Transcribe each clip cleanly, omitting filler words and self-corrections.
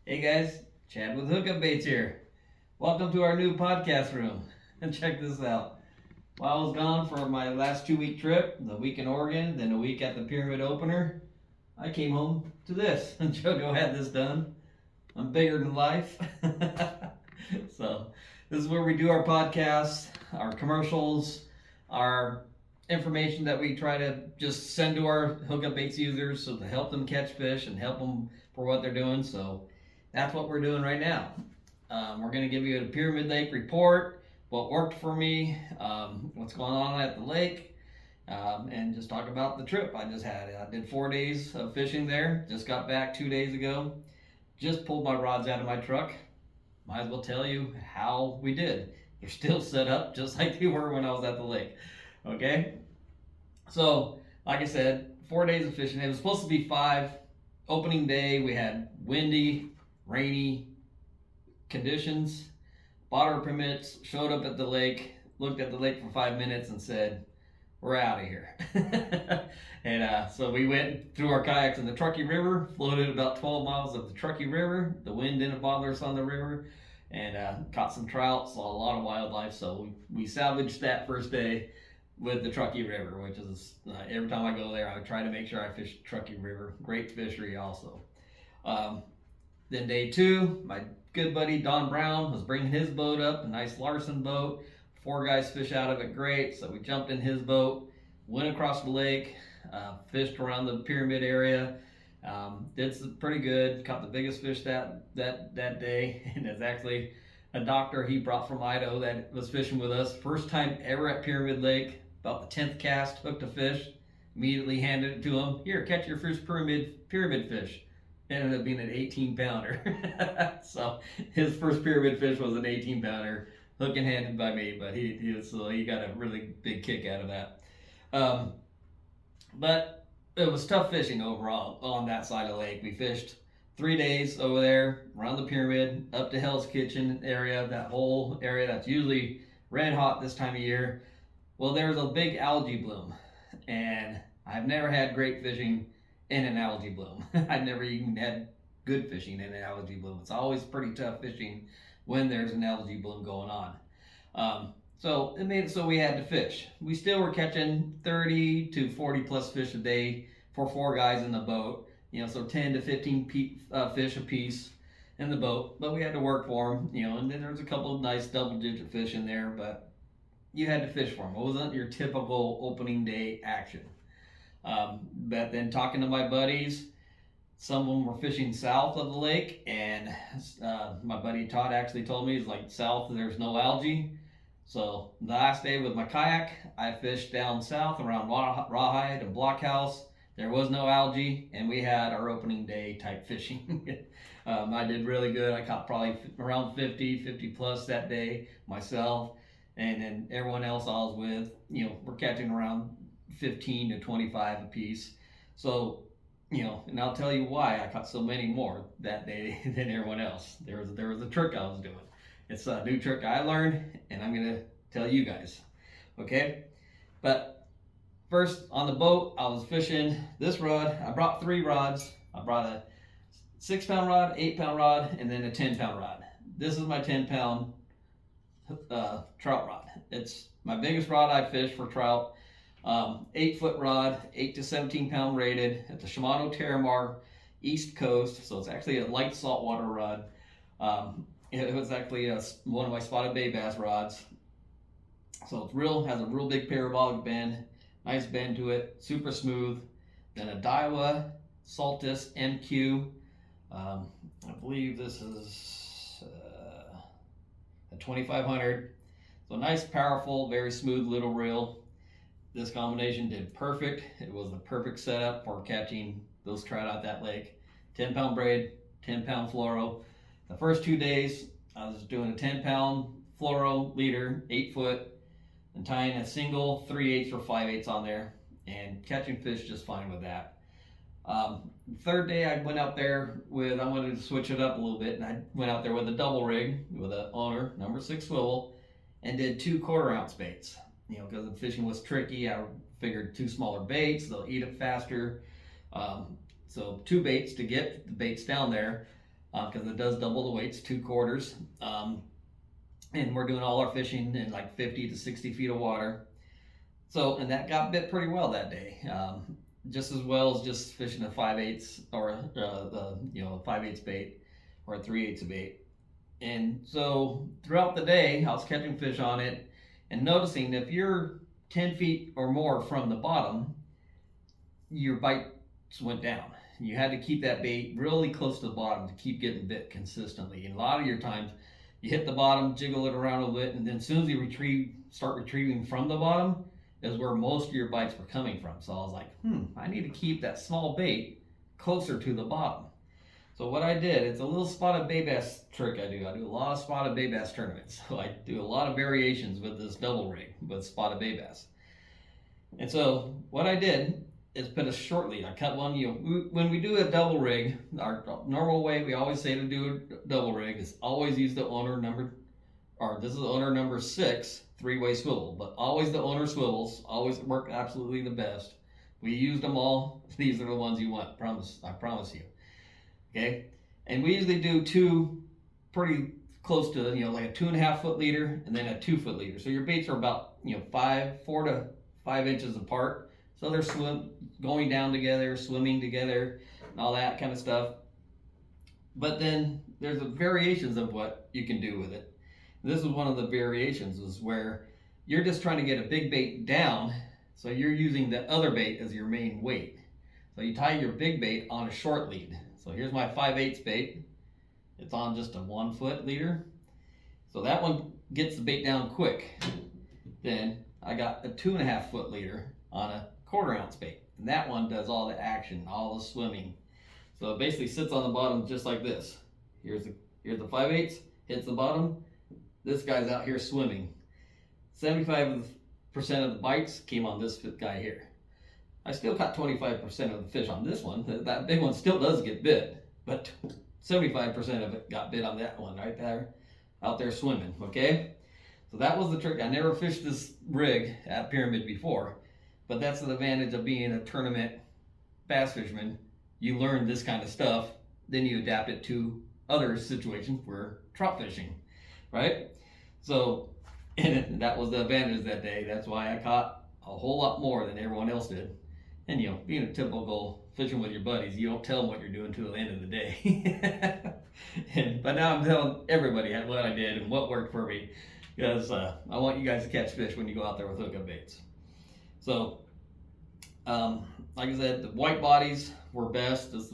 Hey guys, Chad with Hookup Baits here. Welcome to our new podcast room. And check this out. While I was gone for my last 2 week trip, the week in Oregon, then a week at the Pyramid Opener, I came home to this. And Jogo had this done. I'm bigger than life. So, this is where we do our podcasts, our commercials, our information that we try to just send to our Hookup Baits users so to help them catch fish and help them for what they're doing. So, that's what we're doing right now. We're going to give you a Pyramid Lake report, what worked for me, what's going on at the lake, and just talk about the trip I just had. I did 4 days of fishing there. Just got back 2 days ago. Just pulled my rods out of my truck. Might as well tell you how we did. They're still set up just like they were when I was at the lake. Okay? So, like I said, 4 days of fishing. It was supposed to be 5. Opening day, we had windy, rainy conditions, bought our permits, showed up at the lake, looked at the lake for 5 minutes and said, we're out of here. And so we went through our kayaks in the Truckee River, floated about 12 miles of the Truckee River. The wind didn't bother us on the river, and caught some trout, saw a lot of wildlife. So we salvaged that first day with the Truckee River, which is every time I go there, I try to make sure I fish the Truckee River. Great fishery also. Then day 2, my good buddy Don Brown was bringing his boat up, a nice Larson boat. 4 guys fish out of it great, so we jumped in his boat, went across the lake, fished around the pyramid area. Did some pretty good, caught the biggest fish that day, and it's actually a doctor he brought from Idaho that was fishing with us. First time ever at Pyramid Lake, about the 10th cast, hooked a fish, immediately handed it to him. Here, catch your first pyramid fish. Ended up being an 18-pounder. So his first pyramid fish was an 18-pounder, hook and handed by me, but he got a really big kick out of that. But it was tough fishing overall on that side of the lake. We fished 3 days over there around the pyramid, up to Hell's Kitchen area, that whole area that's usually red hot this time of year. Well, there was a big algae bloom, and I've never had great fishing in an algae bloom. I've never even had good fishing in an algae bloom. It's always pretty tough fishing when there's an algae bloom going on. So it made it so we had to fish. We still were catching 30 to 40 plus fish a day for 4 guys in the boat. So 10 to 15 fish a piece in the boat, but we had to work for them. And then there's a couple of nice double-digit fish in there, but you had to fish for them. It wasn't your typical opening day action. But then talking to my buddies, some of them were fishing south of the lake, and my buddy Todd actually told me, he's like, south there's no algae. So the last day with my kayak, I fished down south around Rawhide and Blockhouse. There was no algae, and we had our opening day type fishing. I did really good. I caught probably around 50 plus that day myself, and then everyone else I was with, we're catching around 15 to 25 a piece. So, and I'll tell you why I caught so many more that day than everyone else. There was a trick I was doing. It's a new trick I learned, and I'm gonna tell you guys. Okay? But first on the boat, I was fishing this rod. I brought 3 rods. I brought a 6-pound rod, 8-pound rod, and then a 10-pound rod. This is my 10-pound trout rod. It's my biggest rod I fish for trout. 8-foot rod, 8 to 17 pound rated at the Shimano Terramar East Coast. So it's actually a light saltwater rod. It was actually one of my spotted bay bass rods. So it's has a real big parabolic bend, nice bend to it, super smooth. Then a Daiwa Saltis MQ. I believe this is a 2500. So nice, powerful, very smooth little reel. This combination did perfect. It was the perfect setup for catching those trout out that lake. 10-pound braid, 10-pound fluoro. The first 2 days, I was doing a 10-pound fluoro leader, 8-foot, and tying a single 3/8 or 5/8 on there, and catching fish just fine with that. Third day, I went out there I wanted to switch it up a little bit, and I went out there with a double rig with an owner, number 6 swivel, and did 2 1/4-ounce baits. Because the fishing was tricky, I figured 2 smaller baits, they'll eat it faster. So 2 baits to get the baits down there. because it does double the weights, 2/4. And we're doing all our fishing in like 50 to 60 feet of water. So, and that got bit pretty well that day. Just as well as just fishing a 5/8 or a 5/8 bait or a 3/8 bait. And so throughout the day, I was catching fish on it and noticing if you're 10 feet or more from the bottom, your bites went down. You had to keep that bait really close to the bottom to keep getting bit consistently. And a lot of your times, you hit the bottom, jiggle it around a little bit, and then as soon as you start retrieving from the bottom, is where most of your bites were coming from. So I was like, I need to keep that small bait closer to the bottom. So what I did, it's a little spotted bay bass trick I do. I do a lot of spotted bay bass tournaments. So I do a lot of variations with this double rig with spotted bay bass. And so what I did is put a short lead. I cut one, when we do a double rig, our normal way we always say to do a double rig is always use the owner number, or this is owner number 6, 3-way swivel, but always the owner swivels, always work absolutely the best. We used them all. These are the ones you want, I promise you. Okay, and we usually do 2 pretty close to, like a 2.5 foot leader and then a 2 foot leader. So your baits are about, 4 to 5 inches apart. So they're going down together, swimming together, and all that kind of stuff. But then there's variations of what you can do with it. This is one of the variations, is where you're just trying to get a big bait down, so you're using the other bait as your main weight. So you tie your big bait on a short lead. So here's my 5/8 bait. It's on just a 1 foot leader. So that one gets the bait down quick. Then I got a 2.5 foot leader on a 1/4 ounce bait. And that one does all the action, all the swimming. So it basically sits on the bottom just like this. Here's the 5/8, hits the bottom. This guy's out here swimming. 75% of the bites came on this guy here. I still caught 25% of the fish on this one. That big one still does get bit, but 75% of it got bit on that one right there, out there swimming, okay? So that was the trick. I never fished this rig at Pyramid before, but that's the advantage of being a tournament bass fisherman. You learn this kind of stuff, then you adapt it to other situations where trout fishing, right? So, and that was the advantage that day. That's why I caught a whole lot more than everyone else did. And being a typical fishing with your buddies, you don't tell them what you're doing till the end of the day. But now I'm telling everybody what I did and what worked for me, because I want you guys to catch fish when you go out there with hookup baits. So, like I said, the white bodies were best. This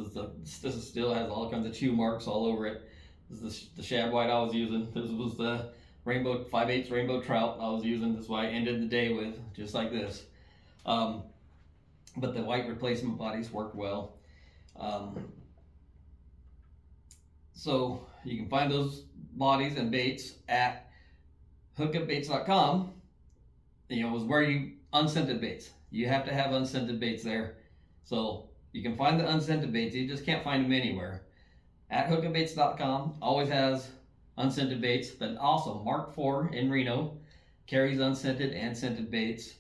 still has all kinds of chew marks all over it. This is the shad white I was using. This was the rainbow 5/8 rainbow trout I was using. That's why I ended the day with just like this. But the white replacement bodies worked well. So you can find those bodies and baits at hookupbaits.com. Is where you unscented baits. You have to have unscented baits there. So you can find the unscented baits. You just can't find them anywhere. At hookupbaits.com always has unscented baits, but also Mark IV in Reno carries unscented and scented baits.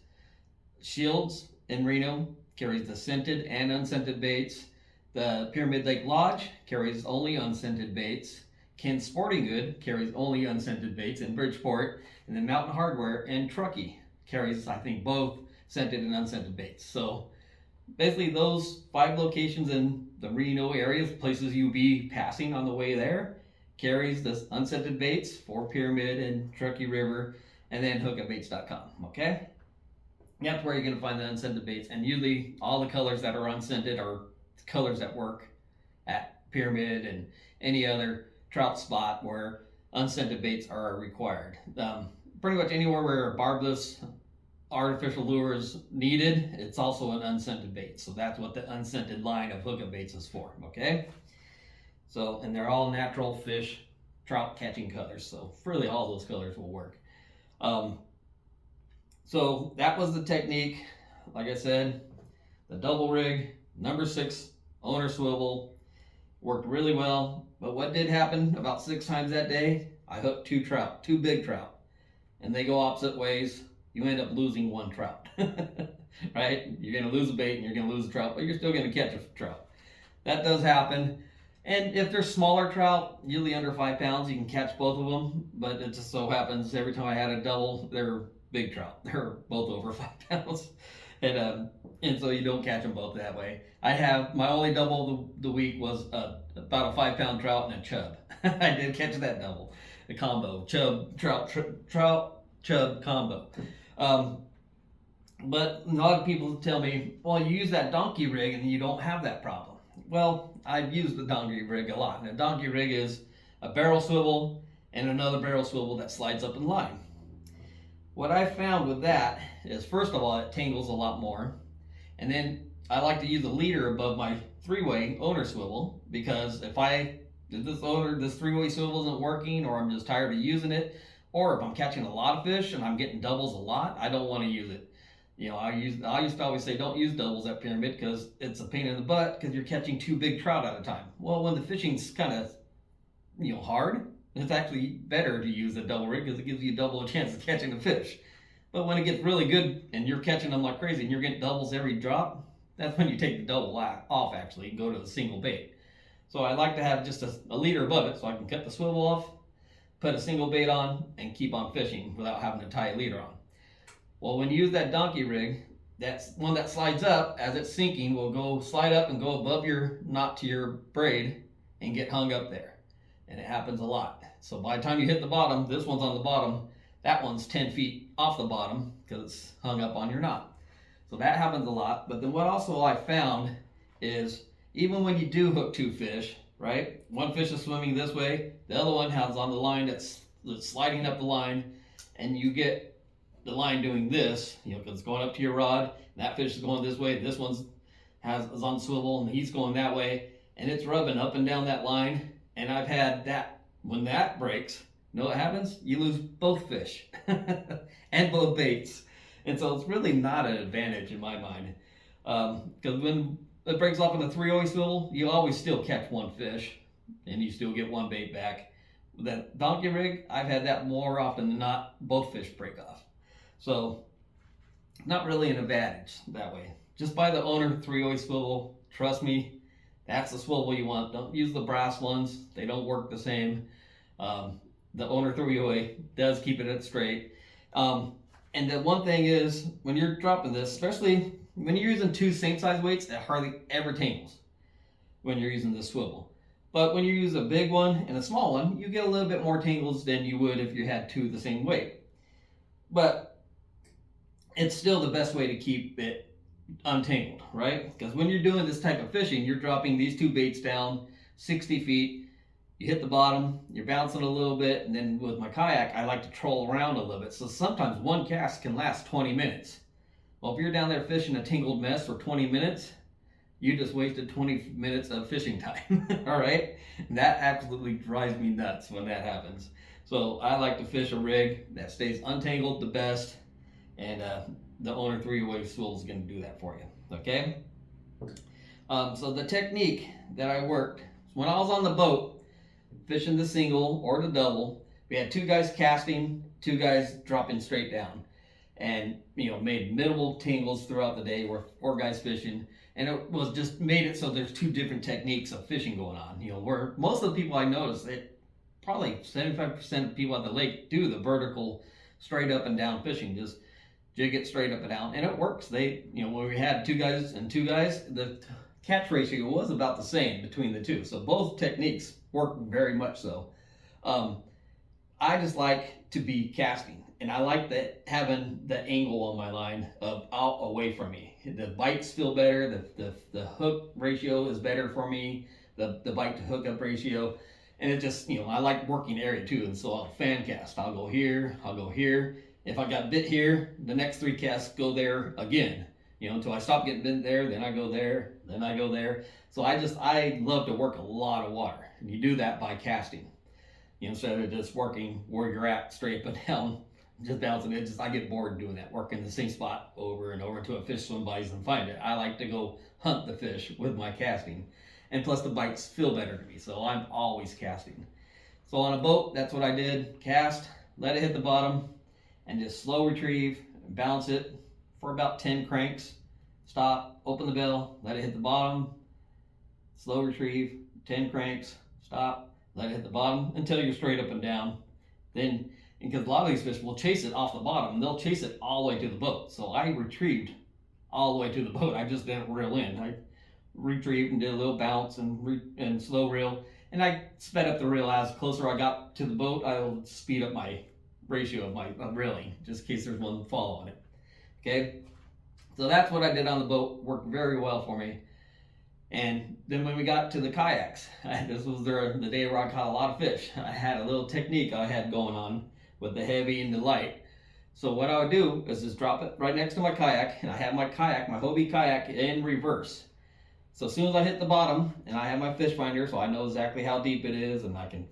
Shields in Reno carries the scented and unscented baits. The Pyramid Lake Lodge carries only unscented baits. Ken's Sporting Good carries only unscented baits in Bridgeport. And then Mountain Hardware and Truckee carries, I think, both scented and unscented baits. So basically those 5 locations in the Reno area, places you'll be passing on the way there, carries the unscented baits for Pyramid and Truckee River, and then hookupbaits.com, okay? That's where you're going to find the unscented baits, and usually all the colors that are unscented are colors that work at Pyramid and any other trout spot where unscented baits are required. Pretty much anywhere where a barbless artificial lure is needed, it's also an unscented bait. So that's what the unscented line of hookup baits is for, okay? So, and they're all natural fish trout catching colors, so really all those colors will work. So that was the technique. Like I said, the double rig, number 6 owner swivel, worked really well. But what did happen about 6 times that day, I hooked 2 trout, 2 big trout, and they go opposite ways. You end up losing 1 trout, right? You're going to lose a bait and you're going to lose a trout, but you're still going to catch a trout. That does happen. And if they're smaller trout, usually under 5 pounds, you can catch both of them. But it just so happens every time I had a double, they're big trout. They're both over 5 pounds, and so you don't catch them both that way. I have my only double of the week was about a 5 pound trout and a chub. I did catch that double, the combo chub trout chub combo. Um, but a lot of people tell me, well, you use that donkey rig and you don't have that problem. Well, I've used the donkey rig a lot. And a donkey rig is a barrel swivel and another barrel swivel that slides up in line. What I found with that is, first of all, it tangles a lot more. And then I like to use a leader above my three-way owner swivel, because if this three-way swivel isn't working, or I'm just tired of using it, or if I'm catching a lot of fish and I'm getting doubles a lot, I don't want to use it. I used to always say don't use doubles at pyramid because it's a pain in the butt because you're catching 2 big trout at a time. Well, when the fishing's kind of hard, it's actually better to use a double rig because it gives you double a chance of catching a fish. But when it gets really good and you're catching them like crazy and you're getting doubles every drop, that's when you take the double off actually and go to the single bait. So I like to have just a leader above it so I can cut the swivel off, put a single bait on, and keep on fishing without having to tie a leader on. Well, when you use that donkey rig, that's one that slides up as it's sinking will go slide up and go above your knot to your braid and get hung up there. And it happens a lot. So by the time you hit the bottom, this one's on the bottom, that one's 10 feet off the bottom because it's hung up on your knot. So that happens a lot. But then what also I found is even when you do hook 2 fish, right? One fish is swimming this way, the other one has on the line that's sliding up the line, and you get the line doing this, because it's going up to your rod, and that fish is going this way, this one's is on swivel, and he's going that way, and it's rubbing up and down that line, and I've had that, when that breaks, you know what happens? You lose both fish, and both baits, and so it's really not an advantage in my mind, because when it breaks off in a 3-oi swivel, you always still catch 1 fish, and you still get 1 bait back. With that donkey rig, I've had that more often than not, both fish break off. So, not really an advantage that way. Just buy the owner 3-oi swivel. Trust me, that's the swivel you want. Don't use the brass ones. They don't work the same. The owner 3-oi does keep it straight. And the one thing is, when you're dropping this, especially when you're using 2 same size weights, it hardly ever tangles when you're using the swivel. But when you use a big one and a small one, you get a little bit more tangles than you would if you had 2 the same weight. But it's still the best way to keep it untangled, right? Because when you're doing this type of fishing, you're dropping these 2 baits down 60 feet, you hit the bottom, you're bouncing a little bit, and then with my kayak, I like to troll around a little bit. So sometimes one cast can last 20 minutes. Well, if you're down there fishing a tangled mess for 20 minutes, you just wasted 20 minutes of fishing time, all right? And that absolutely drives me nuts when that happens. So I like to fish a rig that stays untangled the best, and the owner 3-oi swivel is going to do that for you, okay? So the technique that I worked, when I was on the boat, fishing the single or the double, we had 2 guys casting, 2 guys dropping straight down, and made minimal tangles throughout the day. We're 4 guys fishing, and it was just made it so there's 2 different techniques of fishing going on. Where most of the people I noticed, probably 75% of people at the lake do the vertical straight up and down fishing, just jig it straight up and down, and it works. When we had 2 guys and 2 guys, the catch ratio was about the same between the 2. So both techniques work very much so. I just like to be casting, and I like having the angle on my line out away from me. The bites feel better, the hook ratio is better for me, the bite to hook up ratio, and it just, I like working area too, and so I'll fan cast. I'll go here, I'll go here. If I got bit here, the next 3 casts go there again, until I stop getting bit there, then I go there, then I go there. So I love to work a lot of water, and you do that by casting, instead of just working where you're at straight up and down, just bouncing it. I get bored doing that, working the same spot over and over until a fish swim by and find it. I like to go hunt the fish with my casting, and plus the bites feel better to me, so I'm always casting. So on a boat, that's what I did: cast, let it hit the bottom, and just slow retrieve, bounce it for about 10 cranks, stop, open the bell, let it hit the bottom, slow retrieve, 10 cranks, stop, let it hit the bottom until you're straight up and down. Then, because a lot of these fish will chase it off the bottom, and they'll chase it all the way to the boat. So I retrieved all the way to the boat. I just didn't reel in. I retrieved and did a little bounce and slow reel, and I sped up the reel. As closer I got to the boat, I'll speed up my ratio of reeling, just in case there's one following it. Okay, so that's what I did on the boat. Worked very well for me. And then when we got to the kayaks, this was the day where I caught a lot of fish. I had a little technique I had going on with the heavy and the light. So what I would do is just drop it right next to my kayak, and I have my Hobie kayak in reverse. So as soon as I hit the bottom, and I have my fish finder, so I know exactly how deep it is, and I can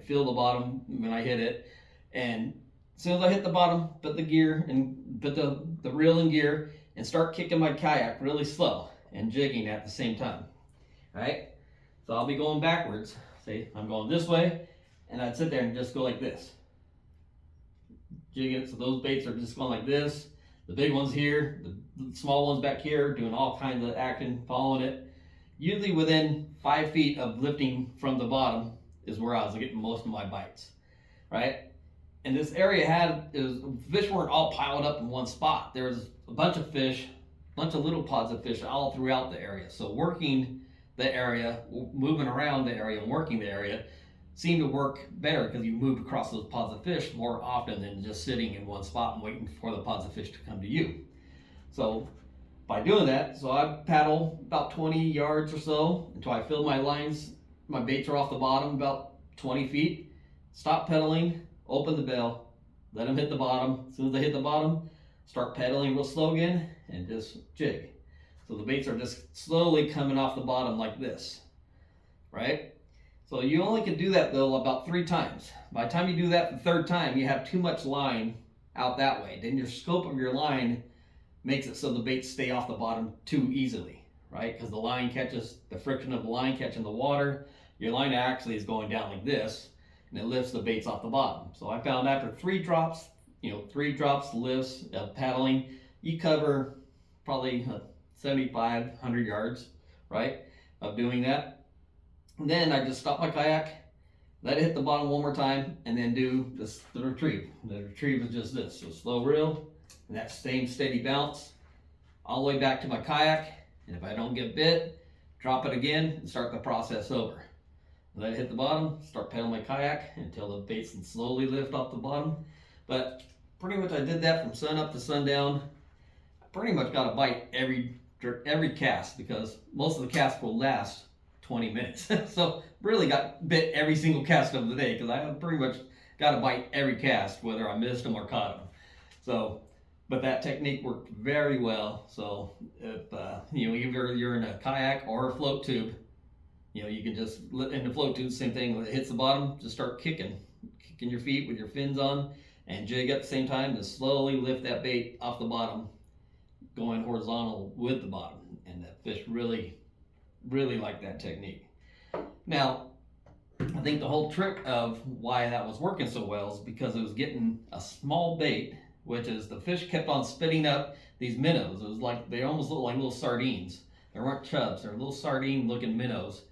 feel the bottom when I hit it. And as soon as I hit the bottom, put the gear and put the reel in gear, and start kicking my kayak really slow and jigging at the same time. All right? So I'll be going backwards. See, I'm going this way, and I'd sit there and just go like this. Jigging it, so those baits are just going like this. The big ones here, the small ones back here, doing all kinds of action, following it. Usually within 5 feet of lifting from the bottom is where I was getting most of my bites, right? And this area fish weren't all piled up in one spot. There was a bunch of fish, a bunch of little pods of fish all throughout the area. So working the area, moving around the area and working the area seemed to work better because you moved across those pods of fish more often than just sitting in one spot and waiting for the pods of fish to come to you. So by doing that, so I paddle about 20 yards or so until I fill my lines. My baits are off the bottom about 20 feet. Stop pedaling, open the bell, let them hit the bottom. As soon as they hit the bottom, start pedaling real slow again and just jig. So the baits are just slowly coming off the bottom like this, right? So you only can do that though about 3 times. By the time you do that the 3rd time, you have too much line out that way. Then your scope of your line makes it so the baits stay off the bottom too easily, right? Because the line catches, the friction of the line catching the water, your line actually is going down like this, and it lifts the baits off the bottom. So I found after 3 drops, 3 drops lifts of paddling, you cover probably 75, 100 yards, right, of doing that. And then I just stop my kayak, let it hit the bottom one more time, and then do the retrieve. The retrieve is just this, so slow reel, and that same steady bounce, all the way back to my kayak, and if I don't get bit, drop it again and start the process over. Let it hit the bottom, start pedaling my kayak until the baits can slowly lift off the bottom. But pretty much I did that from sun up to sundown. I pretty much got a bite every cast because most of the casts will last 20 minutes. So really got bit every single cast of the day because I pretty much got a bite every cast, whether I missed them or caught them. So, but that technique worked very well. So if either you're in a kayak or a float tube, you can just, in the float tube, same thing, when it hits the bottom, just start kicking your feet with your fins on and jig at the same time to slowly lift that bait off the bottom, going horizontal with the bottom. And the fish really like that technique. Now, I think the whole trick of why that was working so well is because it was getting a small bait, which is the fish kept on spitting up these minnows. It was like, they almost looked like little sardines. They weren't chubs, they were little sardine looking minnows.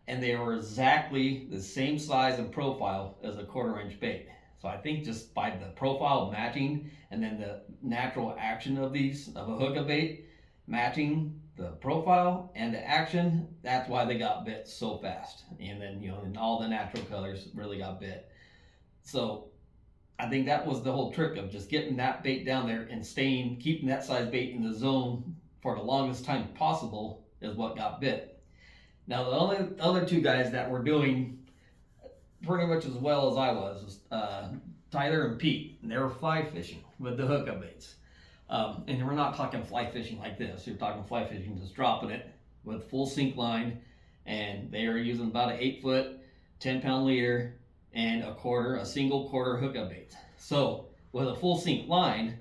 And they were exactly the same size and profile as a 1/4-inch bait. So I think just by the profile matching and then the natural action of a hookup bait matching the profile and the action, that's why they got bit so fast. And then, and all the natural colors really got bit. So I think that was the whole trick of just getting that bait down there and keeping that size bait in the zone for the longest time possible is what got bit. Now the only other 2 guys that were doing pretty much as well as I was Tyler and Pete, and they were fly fishing with the hookup baits. And we're not talking fly fishing like this. You're talking fly fishing, just dropping it with full sink line, and they are using about an 8-foot, 10-pound leader and a single quarter hookup bait. So with a full sink line,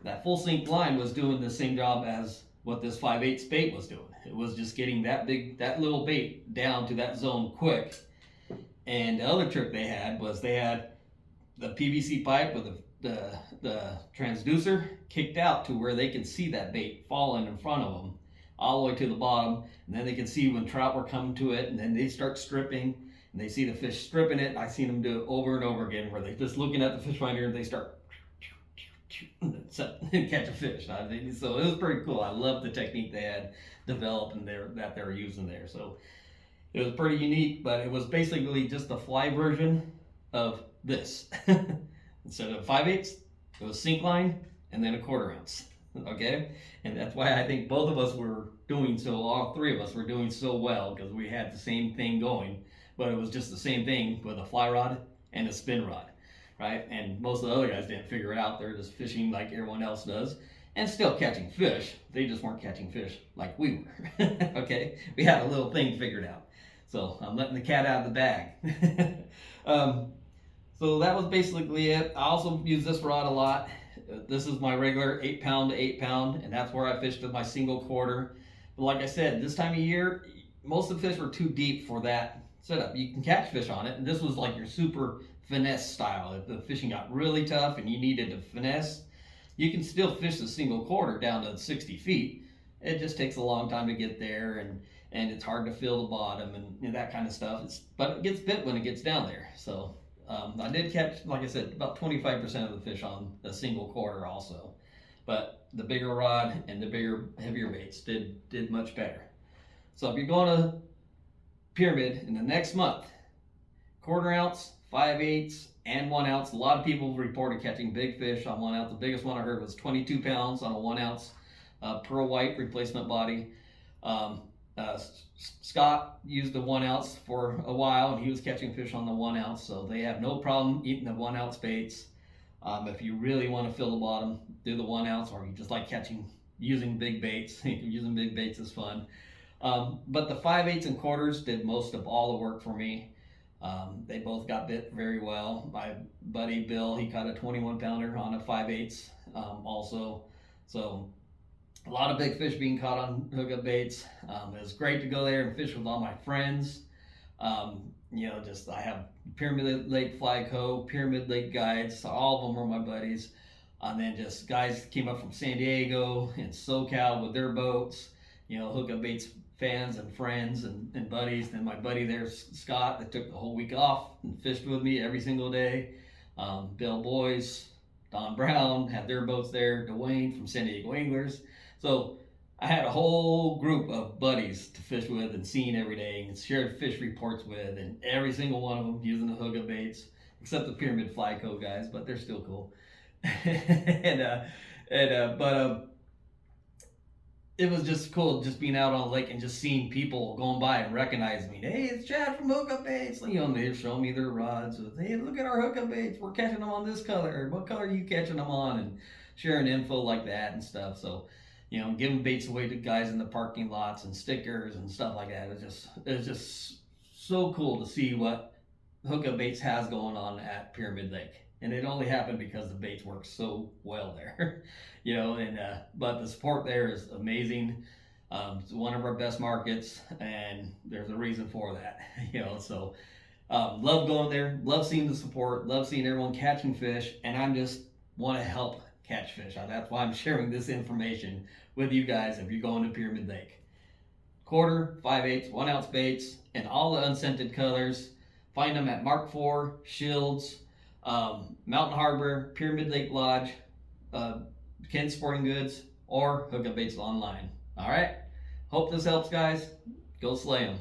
that full sink line was doing the same job as what this 5/8 bait was doing. It was just getting that little bait down to that zone quick. And the other trick they had was they had the PVC pipe with the transducer kicked out to where they could see that bait falling in front of them all the way to the bottom, and then they can see when trout were coming to it, and then they start stripping, and they see the fish stripping it. I've seen them do it over and over again, where they just looking at the fish finder and they start catch a fish. So it was pretty cool. I love the technique they had developed and that they were using there. So it was pretty unique, but it was basically just the fly version of this. Instead of 5/8, it was sink line and then a 1/4 ounce. Okay, and that's why I think both of us were doing so. All three of us were doing so well because we had the same thing going, but it was just the same thing with a fly rod and a spin rod, right? And most of the other guys didn't figure it out. They're just fishing like everyone else does, and still catching fish. They just weren't catching fish like we were. Okay, we had a little thing figured out. So I'm letting the cat out of the bag. So that was basically it. I also use this rod a lot. This is my regular 8-pound to 8-pound, and that's where I fished with my single 1/4. But like I said, this time of year, most of the fish were too deep for that setup. You can catch fish on it, and this was like your super finesse style. If the fishing got really tough and you needed to finesse, you can still fish the single 1/4 down to 60 feet. It just takes a long time to get there, and it's hard to feel the bottom and that kind of stuff. But it gets bit when it gets down there. So I did catch, like I said, about 25% of the fish on a single 1/4 also. But the bigger rod and the bigger, heavier baits did much better. So if you're going to Pyramid in the next month, 1/4 ounce, 5/8, and 1 ounce. A lot of people reported catching big fish on 1 ounce. The biggest one I heard was 22 pounds on a 1 ounce pearl white replacement body. Scott used the 1 ounce for a while, and he was catching fish on the 1 ounce, so they have no problem eating the 1 ounce baits. If you really want to fill the bottom, do the 1 ounce, or you just like using big baits. Using big baits is fun. But the 5/8 and 1/4s did most of all the work for me. They both got bit very well. My buddy Bill, he caught a 21 pounder on a 5/8 also. So a lot of big fish being caught on hookup baits. It was great to go there and fish with all my friends. I have Pyramid Lake Fly Co., Pyramid Lake Guides, so all of them were my buddies. And then just guys came up from San Diego and SoCal with their boats, hookup baits fans and friends and buddies. Then my buddy there, Scott, that took the whole week off and fished with me every single day. Bill Boyce, Don Brown had their boats there, Dwayne from San Diego Anglers. So I had a whole group of buddies to fish with and seeing every day and shared fish reports with, and every single one of them using the hookup baits, except the Pyramid Fly Co. guys, but they're still cool. It was just cool just being out on the lake and just seeing people going by and recognize me. Hey, it's Chad from Hookup Baits. They're showing me their rods. Hey, look at our hookup baits. We're catching them on this color. What color are you catching them on? And sharing info like that and stuff. So, giving baits away to guys in the parking lots and stickers and stuff like that. It's just so cool to see what Hookup Baits has going on at Pyramid Lake. And it only happened because the baits work so well there, but the support there is amazing. It's one of our best markets, and there's a reason for that, so love going there, love seeing the support, love seeing everyone catching fish, and I just want to help catch fish. That's why I'm sharing this information with you guys if you're going to Pyramid Lake. 1/4, 5/8, 1 ounce baits, and all the unscented colors. Find them at Mark IV, Shields, Mountain Harbor, Pyramid Lake Lodge, Ken Sporting Goods, or Hookup Baits online. All right. Hope this helps, guys. Go slay them.